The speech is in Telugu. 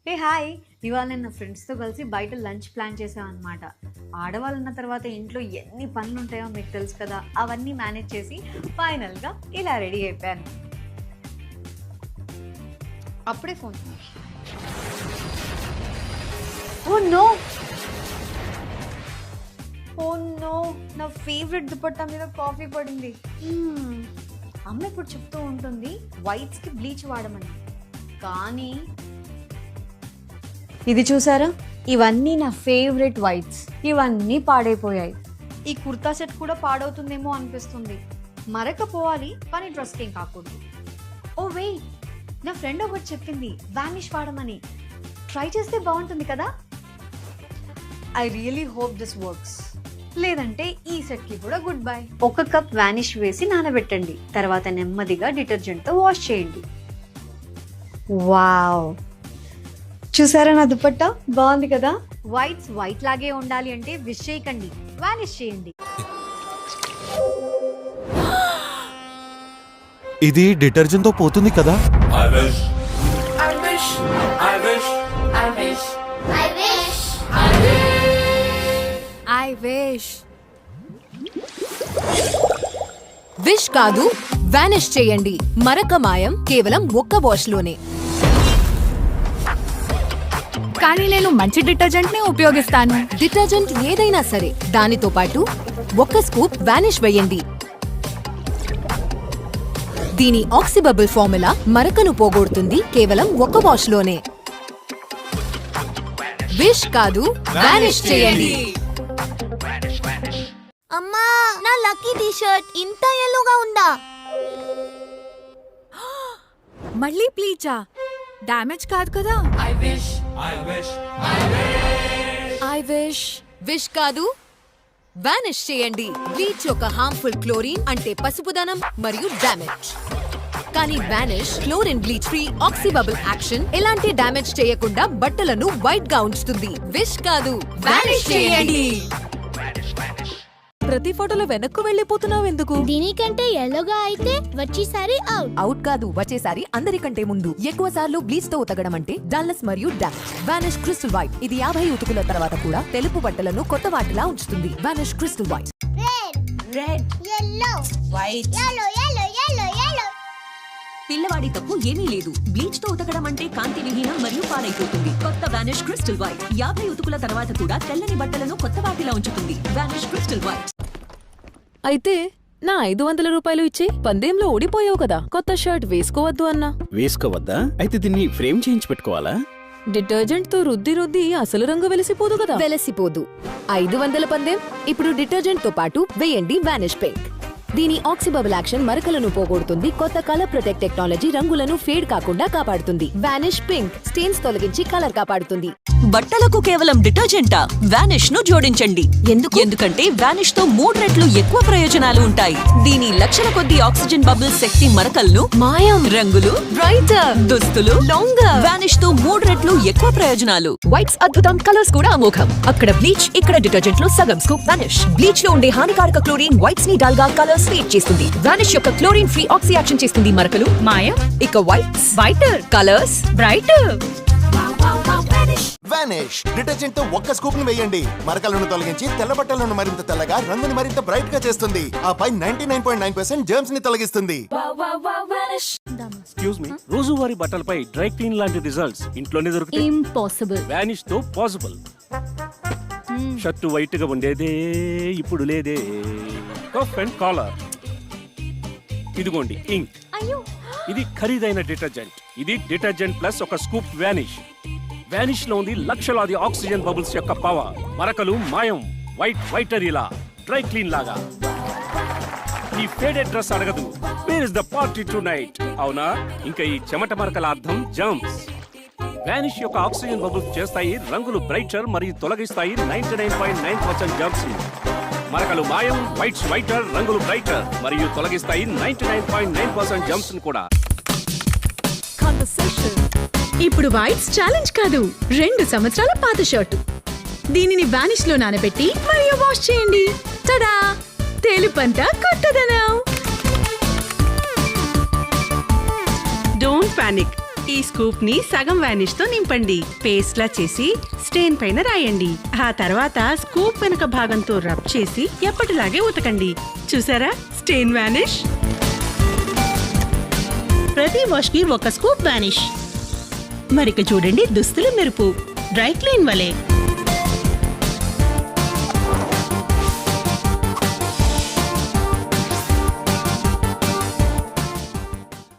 ఏ హాయ్, ఇవాళ నేను నా ఫ్రెండ్స్తో కలిసి బయట లంచ్ ప్లాన్ చేసాం అనమాట. ఆడవాళ్ళు ఉన్న తర్వాత ఇంట్లో ఎన్ని పనులు ఉంటాయో మీకు తెలుసు కదా. అవన్నీ మేనేజ్ చేసి ఫైనల్గా ఇలా రెడీ అయిపోయాను. అప్పుడే phone. Oh no, oh no, నా ఫేవరెట్ దుపట్టా మీద కాఫీ పడింది. అమ్మ ఇప్పుడు చెప్తూ ఉంటుంది వైట్స్కి బ్లీచ్ వాడమని, కానీ ఇది చూసారా, ఇవన్నీ నా ఫేవరెట్ వైట్స్, ఇవన్నీ పాడైపోయాయి. ఈ కుర్తా సెట్ కూడా పాడవుతుందేమో అనిపిస్తుంది. మరక పోవాలి కానీ డ్రెస్కి ఏం కాకూడదు. ఓ వెయిట్, నా ఫ్రెండ్ ఒకటి చెప్పింది వానిష్ వాడమని. ట్రై చేస్తే బాగుంటుంది కదా. I really hope this works. లేదంటే ఈ సెట్కి కూడా గుడ్ బై. 1 కప్ వానిష్ వేసి నానబెట్టండి, తర్వాత నెమ్మదిగా డిటర్జెంట్తో వాష్ చేయండి. వావ్, చూసారా నా దుపట్టా బాగుంది కదా. వైట్స్ వైట్ లాగే ఉండాలి అంటే విష్ చేయకండి, వానిష్ చేయండి. ఇది డిటర్జెంట్ తో పోతుంది కదా. విష్ కాదు, వానిష్ చేయండి. మరక మాయం కేవలం 1 వాష్ లోనే. కానీ నేను మంచి డిటర్జెంట్ ని ఉపయోగిస్తాను. డిటర్జెంట్ ఏదైనా సరే, దానితో పాటు 1 స్కూప్ వానిష్ వేయండి. దీని ఆక్సిబబుల్ ఫార్ములా మరకను పోగొడుతుంది కేవలం 1 వాష్ లోనే. విష్ కాదు, వానిష్ చేయండి. అమ్మా, నా లక్కీ టీ షర్ట్ ఇంత ఎల్లోగా ఉందా? మళ్ళీ ప్లీజా? డ్యామేజ్ కాదు కదా. ఐ విష్ కాదు, వానిష్ చేయండి. బ్లీచ్ ఒక హార్మ్ఫుల్ క్లోరిన్ అంటే పసుపుదనం మరియు డ్యామేజ్. కానీ Vanish chlorine bleach free oxy bubble action ఎలాంటి డ్యామేజ్ చేయకుండా బట్టలను వైట్ గా ఉంచుతుంది. విష్ కాదు, వానిష్ చేయండి. ప్రతి ఫోటోలో వెనక్కు వెళ్ళిపోతున్నావు ఎందుకు? దీనికంటే ఎల్లోగా అయితే వచ్చేసారి అవుట్. అవుట్ కాదు, వచ్చేసారి అందరికంటే ముందు. ఎక్కువ సార్లు బ్లీచ్ తో ఉతకడం అంటే డల్నెస్ మరియు డామేజ్. వానిష్ క్రిస్టల్ వైట్, ఇది 50 ఉతుకుల తర్వాత కూడా తెలుపు బట్టలను కొత్త వాటిలా ఉంచుతుంది. Vanish crystal white. Red yellow white yellow పిల్లవాడి తప్పు ఏమీ లేదు. బ్లీచ్ తో ఉతకడం అంటే కాంతి విహీనం మరియు పాడైపోతుంది. కొత్త వానిష్ క్రిస్టల్ వైట్ 50 ఉతుకుల తర్వాత కూడా తెల్లని బట్టలను కొత్త వాటిలా ఉంచుతుంది. Vanish crystal white. అయితే నా 500 రూపాయలు ఇచ్చి పందెంలో ఓడిపోయావు కదా. కొత్త షర్ట్ వేసుకోవద్దు అన్నా. వేసుకోవద్దా? అయితే దీన్ని ఫ్రేమ్ చేయించి పెట్టుకోవాలా? డిటర్జెంట్ తో రుద్ది అసలు రంగు వెలిసిపోదు కదా. వెలసిపోదు. 500 పందెం. ఇప్పుడు డిటర్జెంట్ తో పాటు వేయండి వానిష్ పింక్. దీని ఆక్సిబబుల్ యాక్షన్ మరకలను పోగొడుతుంది. కొత్త కలర్ ప్రొటెక్ట్ టెక్నాలజీ రంగులను ఫేడ్ కాకుండా కాపాడుతుంది. వానిష్ పింక్ స్టెయిన్స్ తొలగించి కలర్ కాపాడుతుంది. బట్టలకు కేవలం డిటర్జెంటా? వానిష్ ను జోడించండి. ఎందుకంటే వానిష్ తో 3 రెట్లు ఎక్కువ ప్రయోజనాలు ఉంటాయి. దీని లక్షల కొద్ది ఆక్సిజన్ బబుల్ శక్తి మరకలను మాయం, రంగులు బ్రైటర్, దుస్తులు లాంగర్. వానిష్ తో 3 రెట్లు ఎక్కువ ప్రయోజనాలు. వైట్స్ అద్భుతం, కలర్స్ కూడా అమోఘం. అక్కడ బ్లీచ్, ఇక్కడ డిటర్జెంట్ లో సగం స్కూప్ వానిష్. బ్లీచ్ లో ఉండే హానికారక క్లోరిన్ వైట్స్ ని డల్ గా, కలర్స్ ఫేడ్ చేస్తుంది. వానిష్ యొక్క క్లోరిన్ ఫ్రీ ఆక్సి యాక్షన్ చేస్తుంది మరకలు మాయం. ఇక whites waiter, colours brighter. Vanish detergent తో 1 స్కూప్ ని వేయండి. మరకలను తొలగించి తెల్ల బట్టలను మరింత తెల్లగా, రంగుని మరింత బ్రైట్ గా చేస్తుంది. ఆపై 99.9% జర్మ్స్ ని తొలగిస్తుంది. ఎక్స్క్యూజ్ మీ, రోజువారీ బట్టలపై డ్రై క్లీన్ లాంటి రిజల్ట్స్ ఇంట్లోనే దొరుకుతాయి. ఇంపాసిబుల్. వానిష్ తో పాసిబుల్. షర్టు వైట్ గా ఉండేదే ఇప్పుడు లేదే. Cuff and collar. ఇదిగోండి ఇంక్. ఇది ఖరీదైన డిటర్జెంట్. ఇది detergent plus 1 scoop Vanish. Vanish లో ఉంది లక్షలాది ఆక్సిజన్ బబుల్స్ యొక్క పవర్. మరకలు మాయం, వైటర్ ఇలా డ్రై క్లీన్ లాగా. ఈ ఫేడెడ్ డ్రెస్ అడగదు, where is the party to night. అవునా? ఇంకా ఈ చెమట మరకల అర్థం జర్మ్స్. వానిష్ యొక్క ఆక్సిజన్ బబుల్స్ చేస్తాయి రంగులు బ్రైటర్ మరియు తొలగిస్తాయి 99.9% జర్మ్స్. మరకలు మాయం, వైటర్, రంగులు బ్రైటర్ మరియు తొలగిస్తాయి 99.9% జర్మ్స్ కూడా. ఇప్పుడు వైట్స్ ఛాలెంజ్ కాదు, 2 సంవత్సరాల పాత షర్టు. దీనిని వానిష్ లో నానబెట్టి మరియు వాష్ చేయండి. తడా, తెలుపంతా కొత్తదనం. Don't panic. ఈ స్కూప్ ని సగం వానిష్ తో నింపండి. పేస్ట్ లా చేసి స్టెయిన్ పైన రాయండి. ఆ తర్వాత స్కూప్ వెనుక భాగంతో రబ్ చేసి ఎప్పటిలాగే ఉతకండి. చూసారా స్టెయిన్ వానిష్. ప్రతి వాష్ కి ఒక స్కూప్ వానిష్. మరిక చూడండి దుస్తుల మెరుపు డ్రై క్లీన్ వలె.